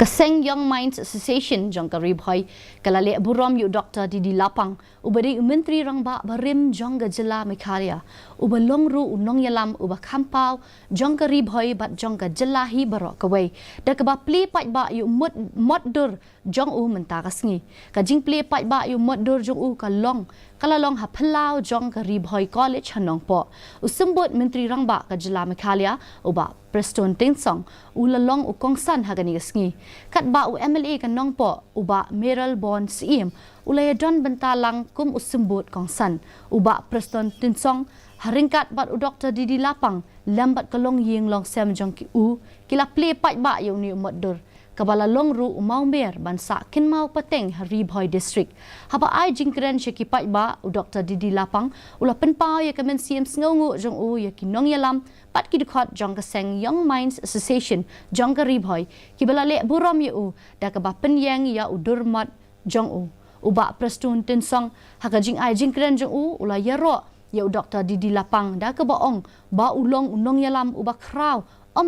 Seng Young Minds Association Jong Bhoi kalale Burom yu Dr. Didi Lapang ubadi Menteri Rangba Barim Jong Jela Mekhalia uba longru unong yalam uba kampau Jong Bhoi bat Jong Jela hi barok kawai da ka ba pli pat ba yu moddur Jong mentakasngi ka jing pli pat ba yu moddur Jong ka long kalalong ha phalau Jong Bhoi College hanong po usembut Menteri Rangba ka Jela Mekhalia uba Preston Tinsong ulalong ukongsan hagani gasngi kat ba u MLA kanong po uba Meral Bon Siem ulaya don bentalang kum usembut kongsan uba Preston Tinsong haringkat bat u Dr. Didi Lapang lambat kalong ying long sem jong ki u kila play pat ba yung ni umoddur kabala long ru umau mer bansa kin mau pateng hari Bhoi district haba ai jingkren sheki pat ba u Dr. Didi Lapang ula penpau ya kamen Siem sngongu jong u ya kinong yalam pat ki dikhat Jong Seng Young Minds Association Jong Bhoi kibala le Burom yu da ka ba penyang ya u durmat Jong u uba Preston Tinsong hakajing ai jingkren jong u ula yaro ya u Dr. Didi Lapang da ka baong ba ulong unong yalam uba kraw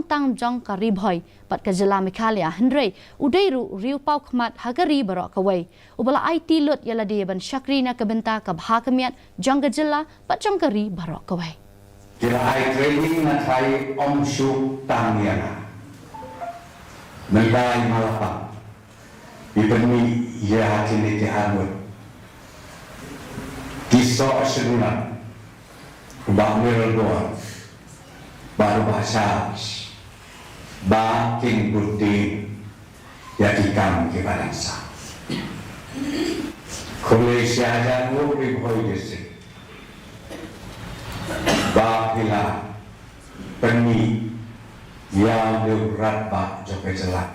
tang Jong Bhoi pat ka Jela Mekhalia hendrei udairu riu pau khmat hagari barok kawai ubala IT lut yala de ban shakrina ka benta ka bhakamiat Jong Jela pat Jong barok kawai kira ai training na thai shu tamiana nandai malapa ibni ya hatini ti hanut kiso asyuna kubamir doa baru bahasa baking putih yadikam kibaransa Malaysia dan Bhoi district bahila peni yang berat bak jokai jelak